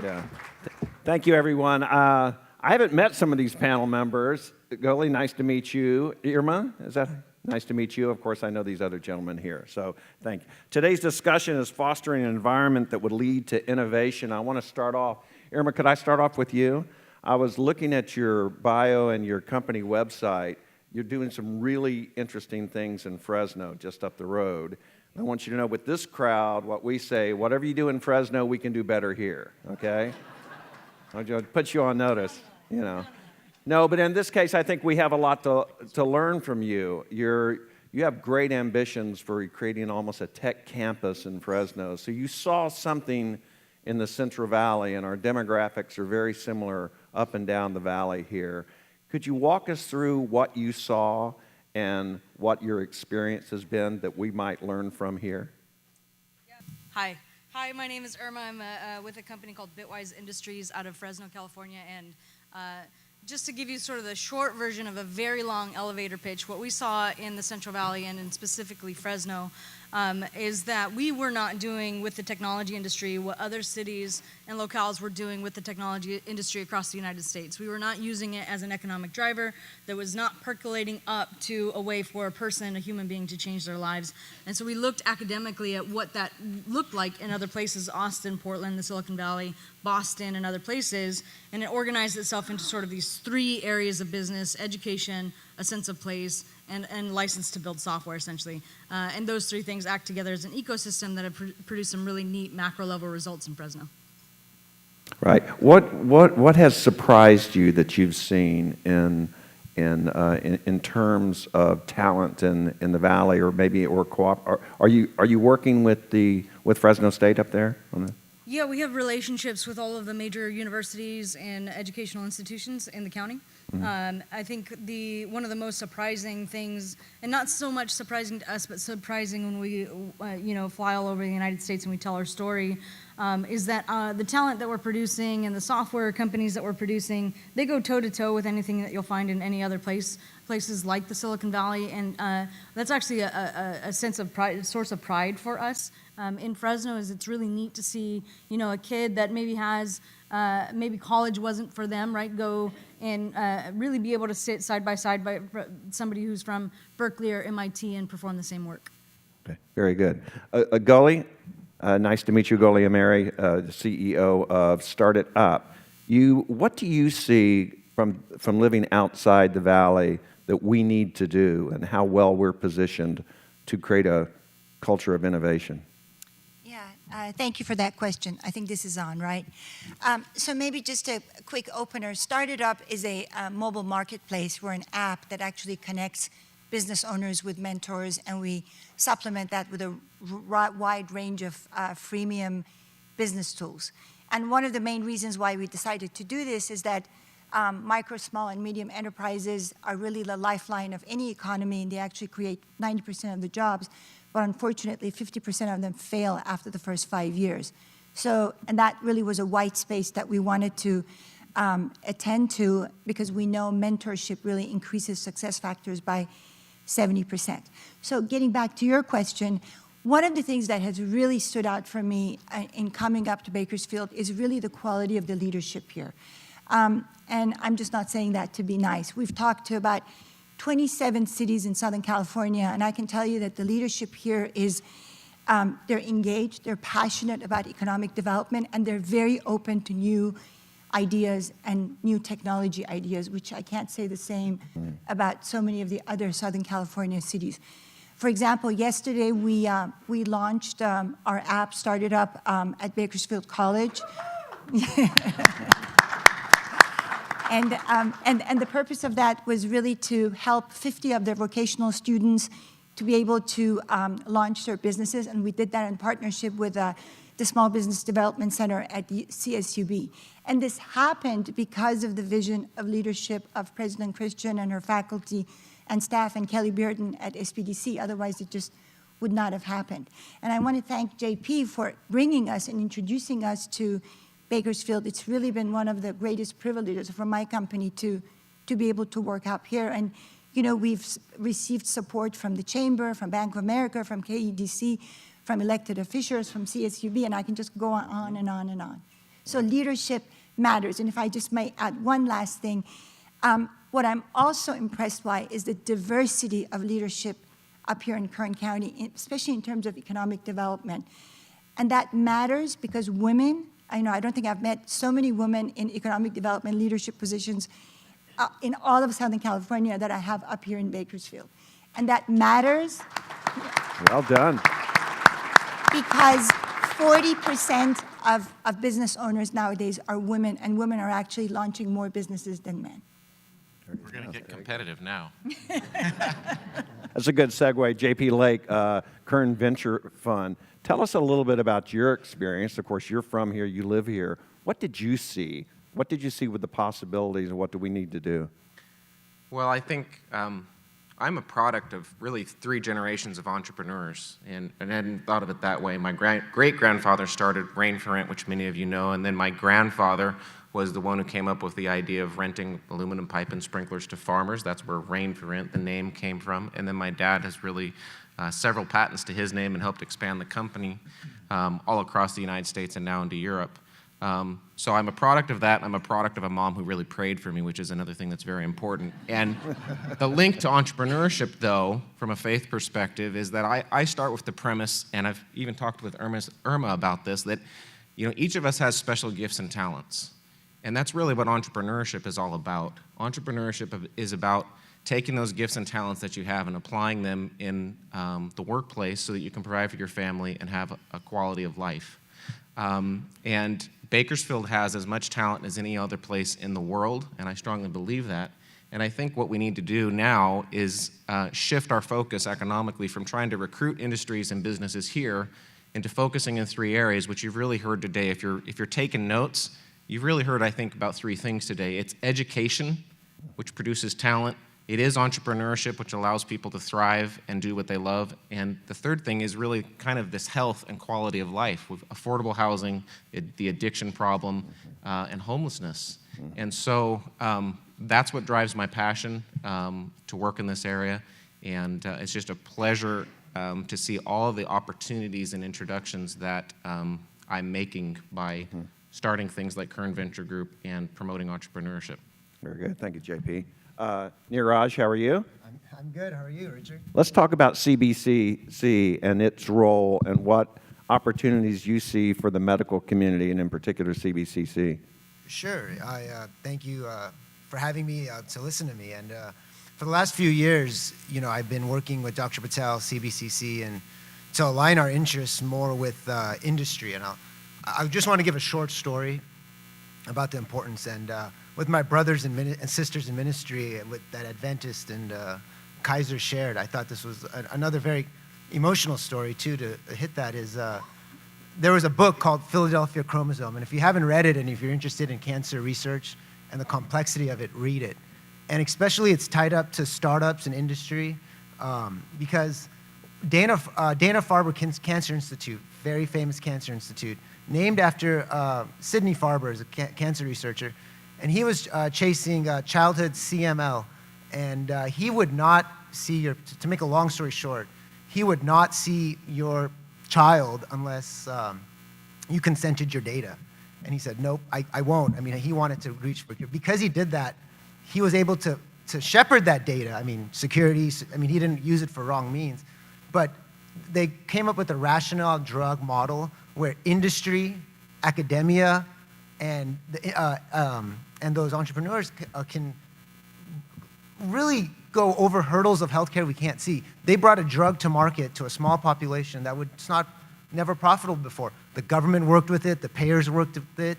Yeah. Thank you, everyone. I haven't met some of these panel members. Goli, nice to meet you. Irma, is that nice to meet you? Of course, I know these other gentlemen here, so thank you. Today's discussion is fostering an environment that would lead to innovation. I want to start off. Irma, could I start off with you? I was looking at your bio and your company website. You're doing some really interesting things in Fresno, just up the road. I want you to know with this crowd, what we say, whatever you do in Fresno, we can do better here, okay? I'll put you on notice, you know. No, but in this case, I think we have a lot to learn from you. You have great ambitions for creating almost a tech campus in Fresno. So you saw something in the Central Valley, and our demographics are very similar up and down the valley here. Could you walk us through what you saw and what your experience has been that we might learn from here? Yeah. Hi, my name is Irma. I'm with a company called Bitwise Industries out of Fresno, California, and just to give you sort of the short version of a very long elevator pitch, what we saw in the Central Valley and in specifically Fresno is that we were not doing with the technology industry what other cities and locales were doing with the technology industry across the United States. We were not using it as an economic driver that was not percolating up to a way for a person, a human being, to change their lives. And so we looked academically at what that looked like in other places, Austin, Portland, the Silicon Valley, Boston, and other places, and it organized itself into sort of these three areas of business: education, a sense of place, and license to build software, essentially. And those three things act together as an ecosystem that have produced some really neat macro-level results in Fresno. Right. What has surprised you that you've seen in terms of talent in the valley, or maybe are you working with Fresno State up there on that? Yeah, we have relationships with all of the major universities and educational institutions in the county. Mm-hmm. I think one of the most surprising things, and not so much surprising to us, but surprising when we fly all over the United States and we tell our story, is that the talent that we're producing and the software companies that we're producing, they go toe-to-toe with anything that you'll find in any other places like the Silicon Valley, and that's actually a sense of pride, source of pride for us. In Fresno, is it's really neat to see, a kid that maybe has, maybe college wasn't for them, right? Go and really be able to sit side by side by somebody who's from Berkeley or MIT and perform the same work. Okay, very good. Goli, nice to meet you, Goli Ameri, the CEO of Start It Up. What do you see from living outside the valley that we need to do, and how well we're positioned to create a culture of innovation? Thank you for that question. I think this is on, right? So maybe just a quick opener. Start It Up is a mobile marketplace. We're an app that actually connects business owners with mentors, and we supplement that with a wide range of freemium business tools. And one of the main reasons why we decided to do this is that micro, small, and medium enterprises are really the lifeline of any economy, and they actually create 90% of the jobs. But unfortunately, 50% of them fail after the first 5 years. So, and that really was a white space that we wanted to attend to, because we know mentorship really increases success factors by 70%. So getting back to your question, one of the things that has really stood out for me in coming up to Bakersfield is really the quality of the leadership here. And I'm just not saying that to be nice. We've talked to about 27 cities in Southern California, and I can tell you that the leadership here is, they're engaged, they're passionate about economic development, and they're very open to new ideas and new technology ideas, which I can't say the same about so many of the other Southern California cities. For example, yesterday we launched our app, Start It Up, at Bakersfield College. And the purpose of that was really to help 50 of their vocational students to be able to launch their businesses, and we did that in partnership with the Small Business Development Center at the CSUB. And this happened because of the vision of leadership of President Christian and her faculty and staff, and Kelly Bearden at SPDC. Otherwise, it just would not have happened. And I want to thank JP for bringing us and introducing us to Bakersfield. It's really been one of the greatest privileges for my company to be able to work up here. And we've received support from the Chamber, from Bank of America, from KEDC, from elected officials, from CSUB, and I can just go on and on and on. So leadership matters. And if I just may add one last thing, what I'm also impressed by is the diversity of leadership up here in Kern County, especially in terms of economic development. And that matters because women, I don't think I've met so many women in economic development leadership positions in all of Southern California that I have up here in Bakersfield. And that matters. Well done. Because 40% of business owners nowadays are women, and women are actually launching more businesses than men. We're going to get competitive now. That's a good segue. JP Lake, Kern Venture Fund. Tell us a little bit about your experience. Of course, you're from here, you live here. What did you see? What did you see with the possibilities, and what do we need to do? Well, I think I'm a product of really 3 generations of entrepreneurs, and I hadn't thought of it that way. My great-grandfather started Rain for Rent, which many of you know, and then my grandfather was the one who came up with the idea of renting aluminum pipe and sprinklers to farmers. That's where Rain for Rent, the name, came from. And then my dad has really several patents to his name and helped expand the company all across the United States and now into Europe. So I'm a product of that. I'm a product of a mom who really prayed for me, which is another thing that's very important. And the link to entrepreneurship, though, from a faith perspective, is that I start with the premise, and I've even talked with Irma about this, that each of us has special gifts and talents. And that's really what entrepreneurship is all about. Entrepreneurship is about taking those gifts and talents that you have and applying them in the workplace so that you can provide for your family and have a quality of life. And Bakersfield has as much talent as any other place in the world, and I strongly believe that. And I think what we need to do now is shift our focus economically from trying to recruit industries and businesses here into focusing in 3 areas, which you've really heard today. If you're taking notes, you've really heard, I think, about 3 things today. It's education, which produces talent. It is entrepreneurship, which allows people to thrive and do what they love. And the third thing is really kind of this health and quality of life with affordable housing, the addiction problem, and homelessness. And so that's what drives my passion to work in this area. And it's just a pleasure to see all of the opportunities and introductions that I'm making by starting things like Kern Venture Group and promoting entrepreneurship. Very good. Thank you, JP. Neeraj, how are you? I'm good. How are you, Richard? Let's talk about CBCC and its role and what opportunities you see for the medical community and in particular CBCC. Sure. I thank you for having me to listen to me. And for the last few years, I've been working with Dr. Patel, CBCC, and to align our interests more with industry. And I just want to give a short story about the importance. And with my brothers and sisters in ministry, that Adventist and Kaiser shared, I thought this was another very emotional story, too, to hit that is there was a book called Philadelphia Chromosome. And if you haven't read it and if you're interested in cancer research and the complexity of it, read it. And especially it's tied up to startups and industry because Dana-Farber Cancer Institute, very famous cancer institute, named after Sidney Farber, as a cancer researcher, and he was chasing childhood CML, and he would not see to make a long story short, he would not see your child unless you consented your data. And he said, nope, I won't. I mean, he wanted to reach for it. Because he did that, he was able to shepherd that data. I mean, security, he didn't use it for wrong means. But they came up with a rational drug model where industry, academia, and those entrepreneurs can really go over hurdles of healthcare we can't see. They brought a drug to market to a small population that it's never profitable before. The government worked with it, the payers worked with it.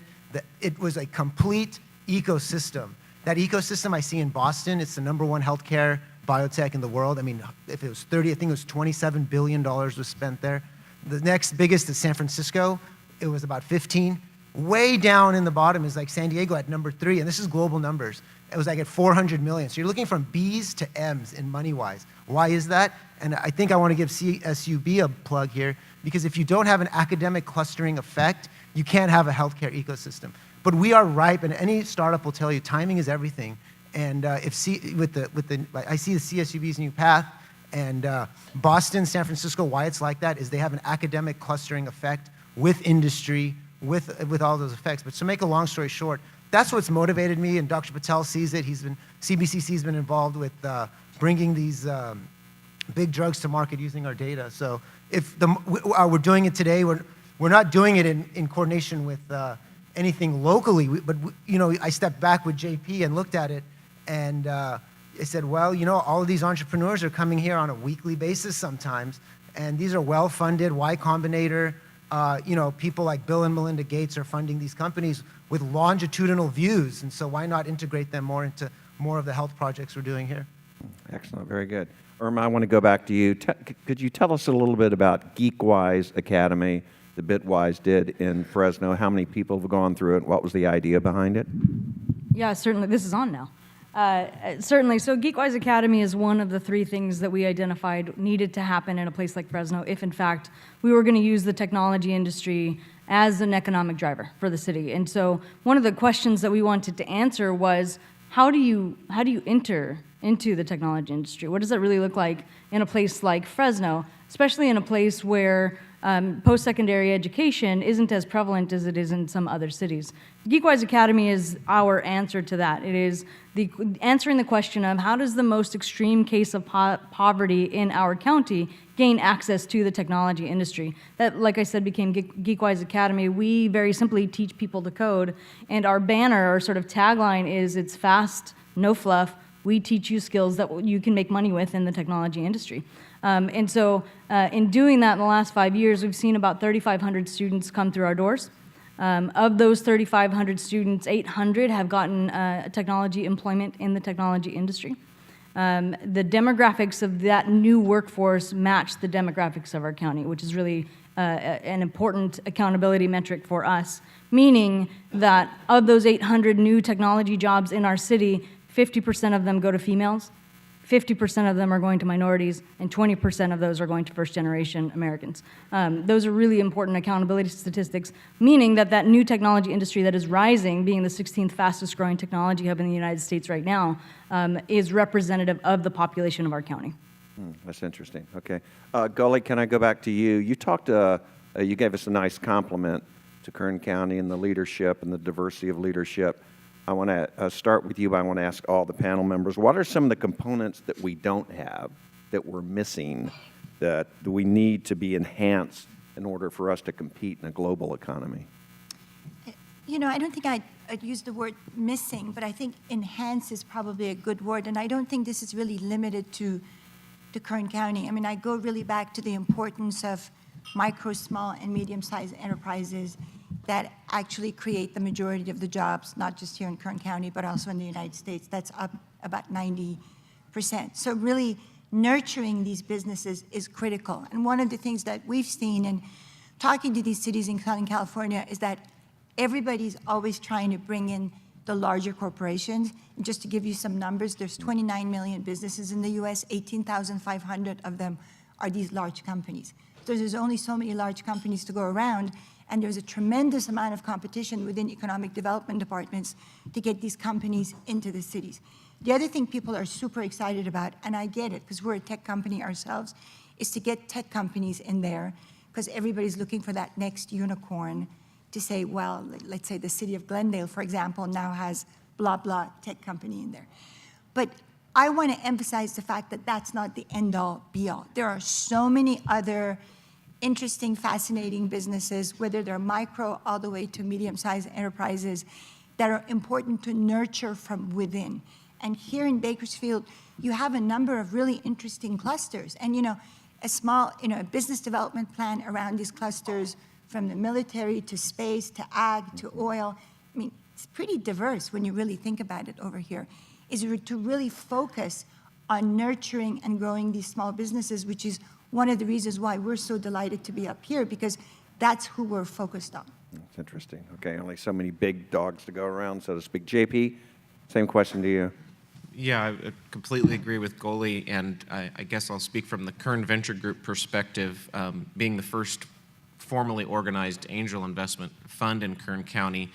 It was a complete ecosystem. That ecosystem I see in Boston, it's the #1 healthcare biotech in the world. I mean, if it was 30, I think it was $27 billion was spent there. The next biggest is San Francisco. It was about 15. Way down in the bottom is like San Diego at #3, and this is global numbers. It was like at 400 million. So you're looking from B's to M's in money-wise. Why is that? And I think I want to give CSUB a plug here, because if you don't have an academic clustering effect, you can't have a healthcare ecosystem. But we are ripe, and any startup will tell you timing is everything. And I see the CSUB's new path, and Boston, San Francisco, why it's like that is they have an academic clustering effect with industry, with all those effects. But to make a long story short, that's what's motivated me, and Dr. Patel sees it. CBCC's been involved with bringing these big drugs to market using our data. So if we're doing it today, we're not doing it in coordination with anything locally, but I stepped back with JP and looked at it, and I said, well, all of these entrepreneurs are coming here on a weekly basis sometimes, and these are well-funded, Y Combinator, people like Bill and Melinda Gates are funding these companies with longitudinal views, and so why not integrate them more into more of the health projects we're doing here? Excellent, very good. Irma, I want to go back to you. Could you tell us a little bit about GeekWise Academy, the Bitwise did in Fresno? How many people have gone through it? What was the idea behind it? Yeah, certainly. This is on now. Certainly. So GeekWise Academy is one of the 3 things that we identified needed to happen in a place like Fresno if, in fact, we were going to use the technology industry as an economic driver for the city. And so one of the questions that we wanted to answer was, how do you enter into the technology industry? What does that really look like in a place like Fresno, especially in a place where post-secondary education isn't as prevalent as it is in some other cities? GeekWise Academy is our answer to that. It is answering the question of how does the most extreme case of poverty in our county gain access to the technology industry. That, like I said, became GeekWise Academy. We very simply teach people to code, and our banner, our sort of tagline is, it's fast, no fluff, we teach you skills that you can make money with in the technology industry. And so in doing that in the last 5 years, we've seen about 3,500 students come through our doors. Of those 3,500 students, 800 have gotten technology employment in the technology industry. The demographics of that new workforce match the demographics of our county, which is really an important accountability metric for us, meaning that of those 800 new technology jobs in our city, 50% of them go to females, 50% of them are going to minorities, and 20% of those are going to first-generation Americans. Those are really important accountability statistics, meaning that that new technology industry that is rising, being the 16th fastest growing technology hub in the United States right now, is representative of the population of our county. That's interesting. Okay. Gully, can I go back to you? You gave us a nice compliment to Kern County and the leadership and the diversity of leadership. I want to start with you, but I want to ask all the panel members, what are some of the components that we don't have, that we're missing, that we need to be enhanced in order for us to compete in a global economy? I don't think I'd use the word missing, but I think enhance is probably a good word, and I don't think this is really limited to Kern County. I mean, I go really back to the importance of micro, small, and medium-sized enterprises that actually create the majority of the jobs, not just here in Kern County, but also in the United States. That's up about 90%. So really nurturing these businesses is critical. And one of the things that we've seen in talking to these cities in Southern California is that everybody's always trying to bring in the larger corporations. And just to give you some numbers, there's 29 million businesses in the US, 18,500 of them are these large companies. So there's only so many large companies to go around, and there's a tremendous amount of competition within economic development departments to get these companies into the cities. The other thing people are super excited about, and I get it because we're a tech company ourselves, is to get tech companies in there because everybody's looking for that next unicorn to say, well, let's say the city of Glendale, for example, now has blah, blah tech company in there. But I want to emphasize the fact that that's not the end-all, be-all. There are so many other interesting, fascinating businesses, whether they're micro all the way to medium-sized enterprises, that are important to nurture from within. And here in Bakersfield, you have a number of really interesting clusters. And a small, a business development plan around these clusters, from the military to space to ag to oil. I mean, it's pretty diverse when you really think about it over here. Is to really focus on nurturing and growing these small businesses, which is one of the reasons why we're so delighted to be up here, because that's who we're focused on. That's interesting. Okay, only so many big dogs to go around, so to speak. JP, same question to you. Yeah, I completely agree with Goli, and I guess I'll speak from the Kern Venture Group perspective, being the first formally organized angel investment fund in Kern County.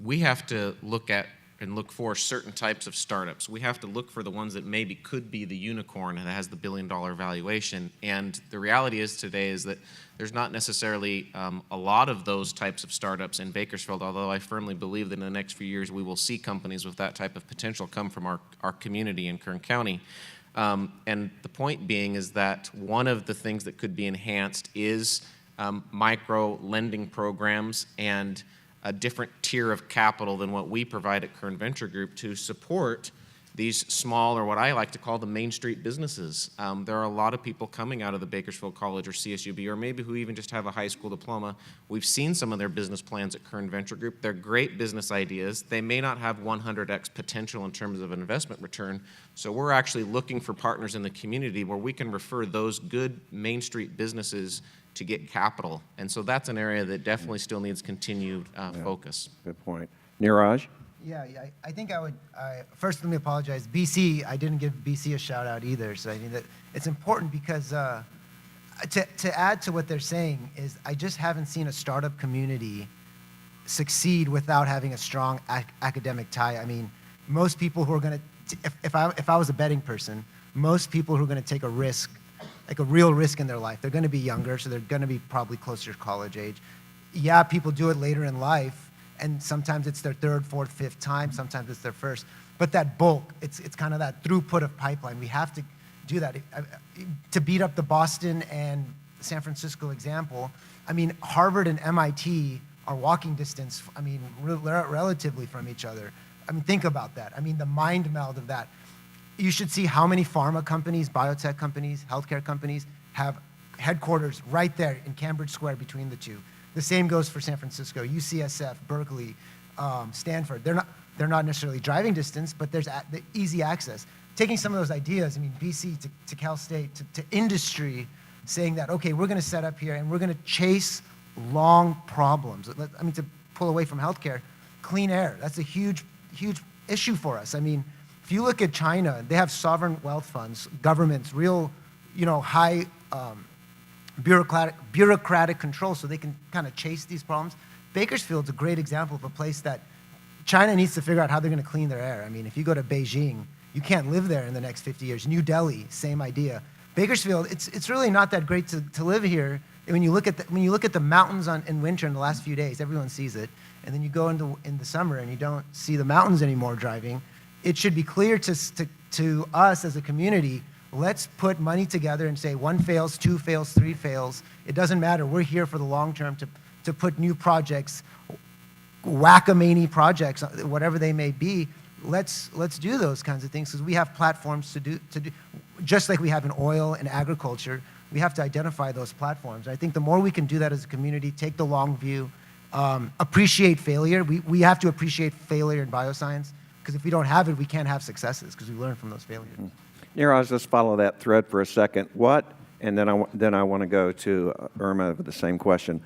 We have to look at and look for certain types of startups. We have to look for the ones that maybe could be the unicorn that has the billion-dollar valuation. And the reality is today is that there's not necessarily a lot of those types of startups in Bakersfield, although I firmly believe that in the next few years we will see companies with that type of potential come from our community in Kern County. And the point being is that one of the things that could be enhanced is micro lending programs and a different tier of capital than what we provide at Kern Venture Group to support these small, or what I like to call the Main Street businesses. There are a lot of people coming out of the Bakersfield College or CSUB, or maybe who even just have a high school diploma. We've seen some of their business plans at Kern Venture Group. They're great business ideas. They may not have 100x potential in terms of an investment return, so we're actually looking for partners in the community where we can refer those good Main Street businesses to get capital. And so that's an area that definitely still needs continued focus. Good point. Neeraj? Yeah, I think I would, first let me apologize. BC, I didn't give BC a shout out either. So I mean, that it's important because to add to what they're saying is I just haven't seen a startup community succeed without having a strong academic tie. I mean, most people who are going to, if I was a betting person, most people who are going to take a risk, like a real risk in their life, they're going to be younger, so they're going to be probably closer to college age. Yeah, people do it later in life, and sometimes it's their third, fourth, fifth time, sometimes it's their first. But that bulk, it's kind of that throughput of pipeline. We have to do that. To beat up the Boston and San Francisco example, I mean, Harvard and MIT are walking distance, I mean, relatively from each other. I mean, think about that. I mean, the mind meld of that. You should see how many pharma companies, biotech companies, healthcare companies have headquarters right there in Cambridge Square between the two. The same goes for San Francisco, UCSF, Berkeley, Stanford. They're not necessarily driving distance, but there's the easy access. Taking some of those ideas, I mean, BC to Cal State, to industry, saying that, okay, we're going to set up here and we're going to chase long problems. I mean, to pull away from healthcare, clean air, that's a huge, huge issue for us. I mean, if you look at China, they have sovereign wealth funds, governments, real, high bureaucratic control so they can kind of chase these problems. Bakersfield's a great example of a place that China needs to figure out how they're going to clean their air. I mean, if you go to Beijing, you can't live there in the next 50 years. New Delhi, same idea. Bakersfield, it's really not that great to live here. And when you look at the mountains in winter in the last few days, everyone sees it. And then you go in the summer and you don't see the mountains anymore driving. It should be clear to us as a community, let's put money together and say 1 fails, 2 fails, 3 fails. It doesn't matter. We're here for the long term to put new projects, whack-a-many projects, whatever they may be. Let's do those kinds of things because we have platforms to do, just like we have in oil and agriculture. We have to identify those platforms. I think the more we can do that as a community, take the long view, appreciate failure. We have to appreciate failure in bioscience. Because if we don't have it, we can't have successes because we learn from those failures. Neeraj, let's follow that thread for a second. And then I want to go to Irma with the same question.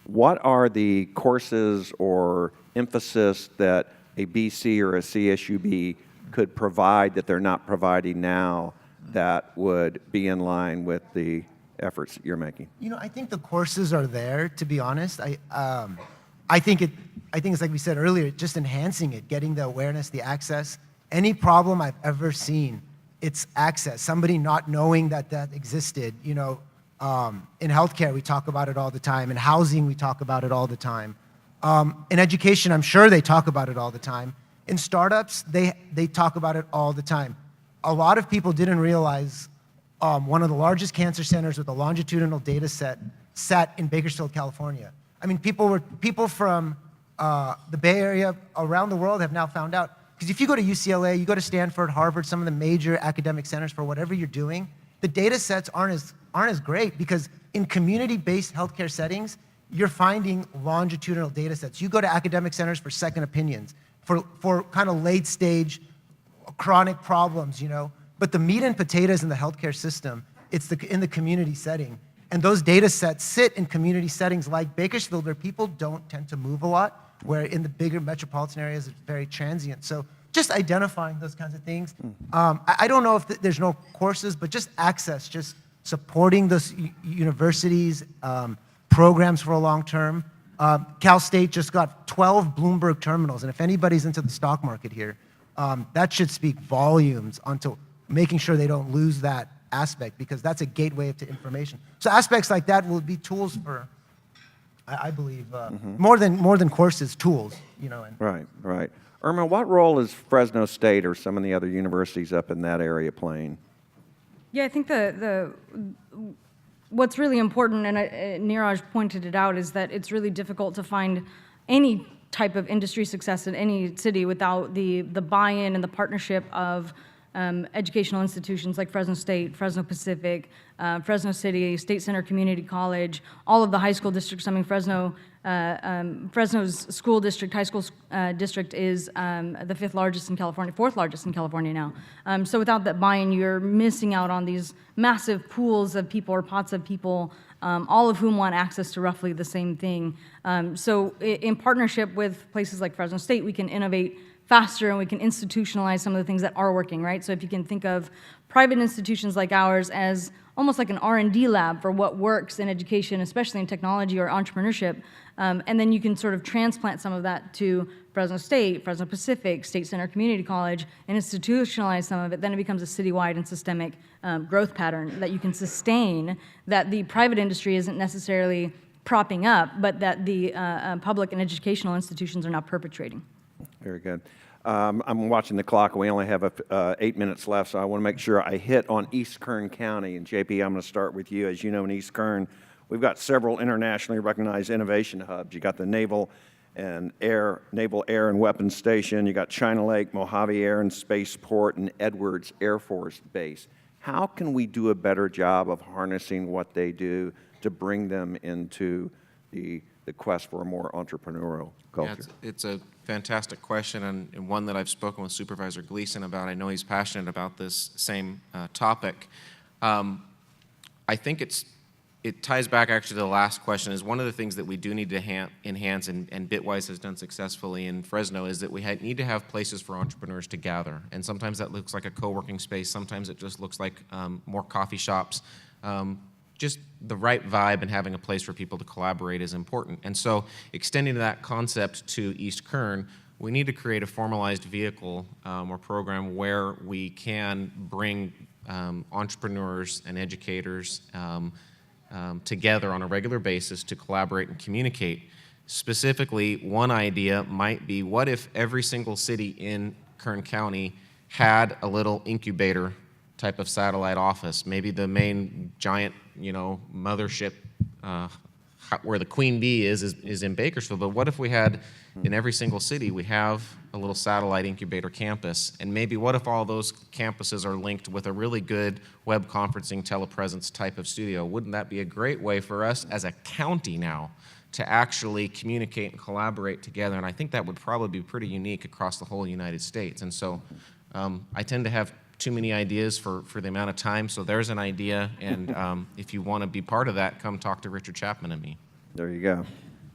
What are the courses or emphasis that a BC or a CSUB could provide that they're not providing now that would be in line with the efforts that you're making? I think the courses are there, to be honest. I think it's like we said earlier, just enhancing it, getting the awareness, the access. Any problem I've ever seen, it's access. Somebody not knowing that existed. In healthcare, we talk about it all the time. In housing, we talk about it all the time. In education, I'm sure they talk about it all the time. In startups, they talk about it all the time. A lot of people didn't realize one of the largest cancer centers with a longitudinal data set sat in Bakersfield, California. I mean, people from the Bay Area around the world have now found out. Because if you go to UCLA, you go to Stanford, Harvard, some of the major academic centers for whatever you're doing, the data sets aren't as great because in community-based healthcare settings, you're finding longitudinal data sets. You go to academic centers for second opinions, for kind of late stage chronic problems, But the meat and potatoes in the healthcare system, it's in the community setting. And those data sets sit in community settings like Bakersfield where people don't tend to move a lot, where in the bigger metropolitan areas it's very transient. So just identifying those kinds of things. I don't know if there's no courses, but just access, just supporting those universities, programs for a long term. Cal State just got 12 Bloomberg terminals, and if anybody's into the stock market here, that should speak volumes onto making sure they don't lose that aspect, because that's a gateway to information. So aspects like that will be tools for, I believe, more than courses, tools. You know. And Right. Irma, what role is Fresno State or some of the other universities up in that area playing? Yeah, I think what's really important, and Neeraj pointed it out, is that it's really difficult to find any type of industry success in any city without the buy-in and the partnership of educational institutions like Fresno State, Fresno Pacific, Fresno City, State Center Community College, all of the high school districts. I mean, Fresno's school district, high school district, is the fourth largest in California now. So without that buy-in, you're missing out on these massive pools of people or pots of people, all of whom want access to roughly the same thing. So in partnership with places like Fresno State, we can innovate faster and we can institutionalize some of the things that are working, right? So if you can think of private institutions like ours as almost like an R&D lab for what works in education, especially in technology or entrepreneurship, and then you can sort of transplant some of that to Fresno State, Fresno Pacific, State Center Community College, and institutionalize some of it, then it becomes a citywide and systemic growth pattern that you can sustain, that the private industry isn't necessarily propping up, but that the public and educational institutions are now perpetrating. Very good. I'm watching the clock, and we only have 8 minutes left, so I want to make sure I hit on East Kern County. And JP, I'm going to start with you. As you know, in East Kern, we've got several internationally recognized innovation hubs. You got the Naval Air and Weapons Station. You got China Lake, Mojave Air and Spaceport, and Edwards Air Force Base. How can we do a better job of harnessing what they do to bring them into the quest for a more entrepreneurial culture? Yeah, it's a fantastic question, and one that I've spoken with Supervisor Gleason about. I know he's passionate about this same topic. I think it ties back actually to the last question. Is one of the things that we do need to enhance, and Bitwise has done successfully in Fresno, is that we need to have places for entrepreneurs to gather. And sometimes that looks like a co-working space. Sometimes it just looks like more coffee shops. Just the right vibe and having a place for people to collaborate is important. And so extending that concept to East Kern, we need to create a formalized vehicle or program where we can bring entrepreneurs and educators together on a regular basis to collaborate and communicate. Specifically, one idea might be, what if every single city in Kern County had a little incubator type of satellite office? Maybe the main giant, mothership where the queen bee is in Bakersfield. But what if we had, in every single city, we have a little satellite incubator campus? And maybe what if all those campuses are linked with a really good web conferencing telepresence type of studio? Wouldn't that be a great way for us as a county now to actually communicate and collaborate together? And I think that would probably be pretty unique across the whole United States. And so I tend to have too many ideas for the amount of time, so there's an idea, and if you want to be part of that, come talk to Richard Chapman and me. There you go.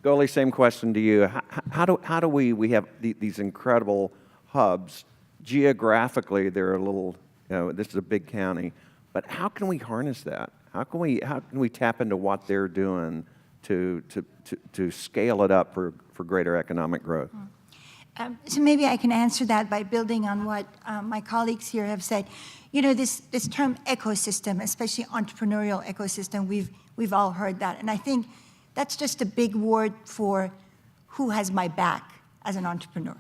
Goli, same question to you. How do we have these incredible hubs? Geographically, they're a little, this is a big county, but how can we harness that? How can we tap into what they're doing to scale it up for greater economic growth? So maybe I can answer that by building on what my colleagues here have said. This term ecosystem, especially entrepreneurial ecosystem, we've all heard that. And I think that's just a big word for who has my back as an entrepreneur.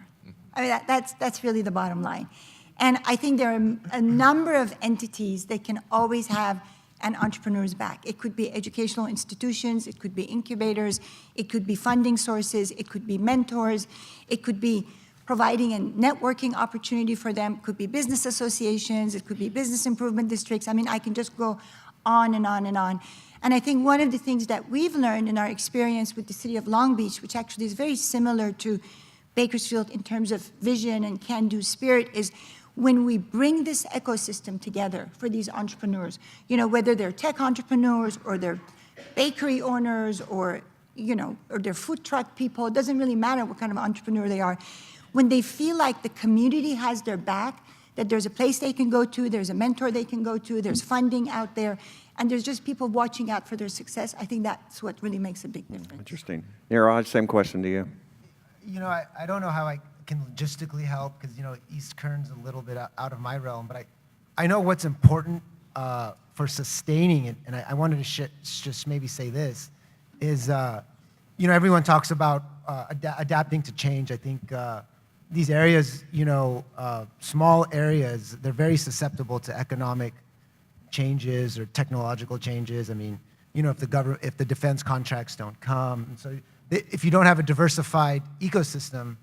I mean, that's really the bottom line. And I think there are a number of entities that can always have an entrepreneur's back. It could be educational institutions, it could be incubators, it could be funding sources, it could be mentors, it could be providing a networking opportunity for them, it could be business associations, it could be business improvement districts. I mean, I can just go on and on and on. And I think one of the things that we've learned in our experience with the city of Long Beach, which actually is very similar to Bakersfield in terms of vision and can-do spirit, is when we bring this ecosystem together for these entrepreneurs, whether they're tech entrepreneurs or they're bakery owners or they're food truck people, it doesn't really matter what kind of entrepreneur they are. When they feel like the community has their back, that there's a place they can go to, there's a mentor they can go to, there's funding out there, and there's just people watching out for their success, I think that's what really makes a big difference. Interesting. Niraj, same question to you. You know, I don't know how I can logistically help because, you know, East Kern's a little bit out of my realm, but I know what's important for sustaining it, and I wanted to just maybe say this, is, you know, everyone talks about adapting to change. I think these areas, you know, small areas, they're very susceptible to economic changes or technological changes. I mean, you know, if the defense contracts don't come, and so if you don't have a diversified ecosystem,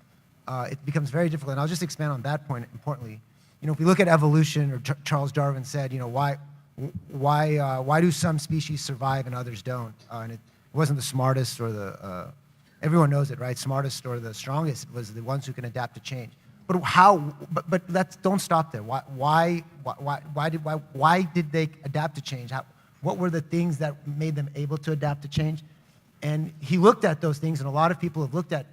it becomes very difficult. And I'll just expand on that point. Importantly, you know, if we look at evolution, or Charles Darwin said, you know, why do some species survive and others don't? And it wasn't the smartest or the everyone knows it, right? Smartest or the strongest was the ones who can adapt to change. But how? But don't stop there. Why did they adapt to change? What were the things that made them able to adapt to change? And he looked at those things, and a lot of people have looked at,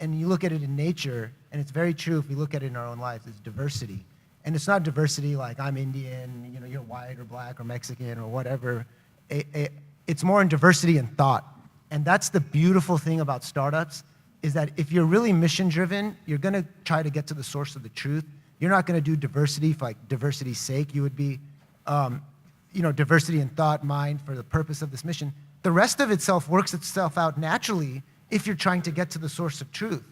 and you look at it in nature, and it's very true if we look at it in our own lives, it's diversity. And it's not diversity like I'm Indian, you know, you're white or black or Mexican or whatever. It's more in diversity in thought. And that's the beautiful thing about startups, is that if you're really mission-driven, you're going to try to get to the source of the truth. You're not going to do diversity for like diversity's sake. You would be, you know, diversity in thought, mind, for the purpose of this mission. The rest of itself works itself out naturally if you're trying to get to the source of truth.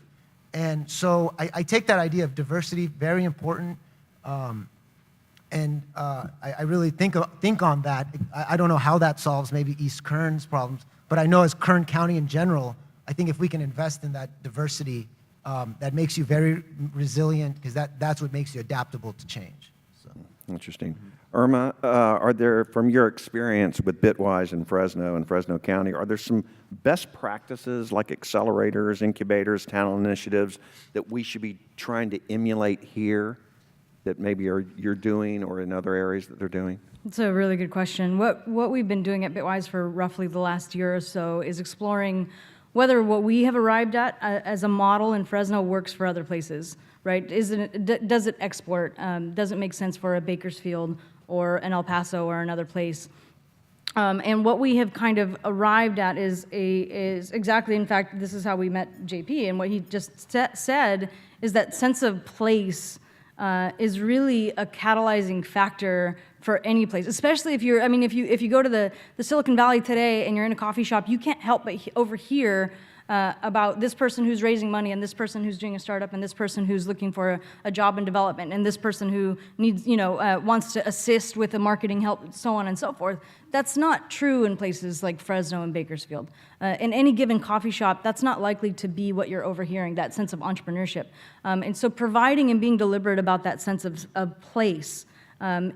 And so I take that idea of diversity, very important, and I really think on that. I don't know how that solves maybe East Kern's problems, but I know as Kern County in general, I think if we can invest in that diversity, that makes you very resilient, because that's what makes you adaptable to change. So. Interesting. Irma, are there, from your experience with Bitwise in Fresno and Fresno County, are there some best practices like accelerators, incubators, talent initiatives that we should be trying to emulate here that maybe you're doing or in other areas that they're doing? It's a really good question. What we've been doing at Bitwise for roughly the last year or so is exploring whether what we have arrived at as a model in Fresno works for other places, right? Does it export? Does it make sense for a Bakersfield or an El Paso or another place? And what we have kind of arrived at is exactly, in fact, this is how we met JP, and what he just said is that sense of place is really a catalyzing factor for any place, especially if you're, I mean, if you go to the Silicon Valley today and you're in a coffee shop, you can't help but overhear about this person who's raising money, and this person who's doing a startup, and this person who's looking for a job in development, and this person who needs, you know, wants to assist with the marketing help, so on and so forth. That's not true in places like Fresno and Bakersfield. In any given coffee shop, that's not likely to be what you're overhearing, that sense of entrepreneurship. And so providing and being deliberate about that sense of place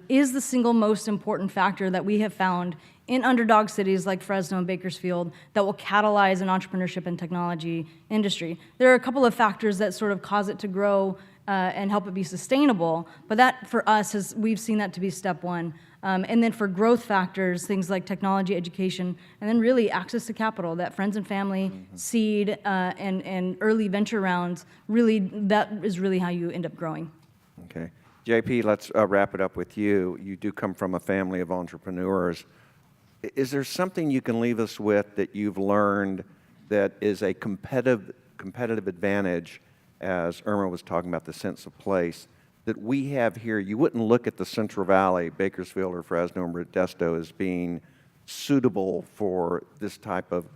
is the single most important factor that we have found in underdog cities like Fresno and Bakersfield that will catalyze an entrepreneurship and technology industry. There are a couple of factors that sort of cause it to grow and help it be sustainable, but that for us, we've seen that to be step one. And then for growth factors, things like technology, education, and then really access to capital, that friends and family, seed, and early venture rounds, really, that is really how you end up growing. Okay. JP, let's wrap it up with you. You do come from a family of entrepreneurs. Is there something you can leave us with that you've learned that is a competitive advantage, as Irma was talking about the sense of place, that we have here? You wouldn't look at the Central Valley, Bakersfield or Fresno or Modesto, as being suitable for this type of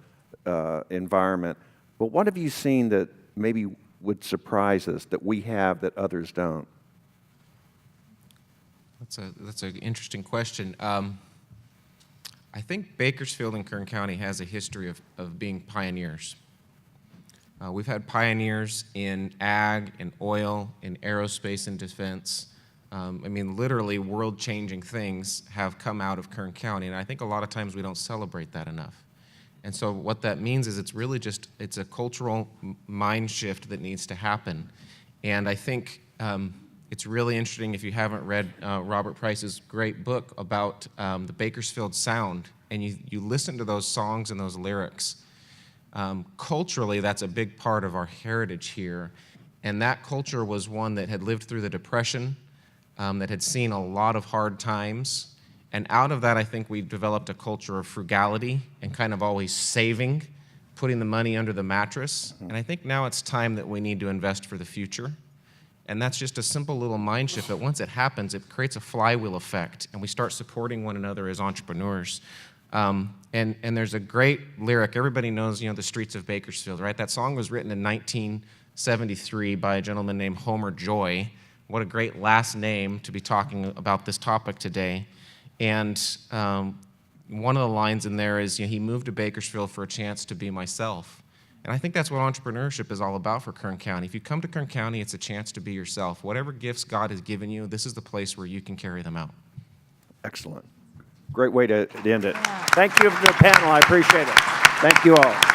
environment. But what have you seen that maybe would surprise us that we have that others don't? That's an interesting question. I think Bakersfield and Kern County has a history of being pioneers. We've had pioneers in ag, in oil, in aerospace and defense. I mean, literally world-changing things have come out of Kern County, and I think a lot of times we don't celebrate that enough. And so what that means is it's really just, it's a cultural mind shift that needs to happen. And I think it's really interesting if you haven't read Robert Price's great book about the Bakersfield sound, and you listen to those songs and those lyrics. Culturally, that's a big part of our heritage here. And that culture was one that had lived through the Depression, that had seen a lot of hard times, And out of that, I think we've developed a culture of frugality and kind of always saving, putting the money under the mattress. And I think now it's time that we need to invest for the future. And that's just a simple little mind shift, but once it happens, it creates a flywheel effect, and we start supporting one another as entrepreneurs. And there's a great lyric. Everybody knows, the streets of Bakersfield, right? That song was written in 1973 by a gentleman named Homer Joy. What a great last name to be talking about this topic today. And one of the lines in there is, he moved to Bakersfield for a chance to be myself. And I think that's what entrepreneurship is all about for Kern County. If you come to Kern County, it's a chance to be yourself. Whatever gifts God has given you, this is the place where you can carry them out. Excellent. Great way to end it. Thank you for the panel. I appreciate it. Thank you all.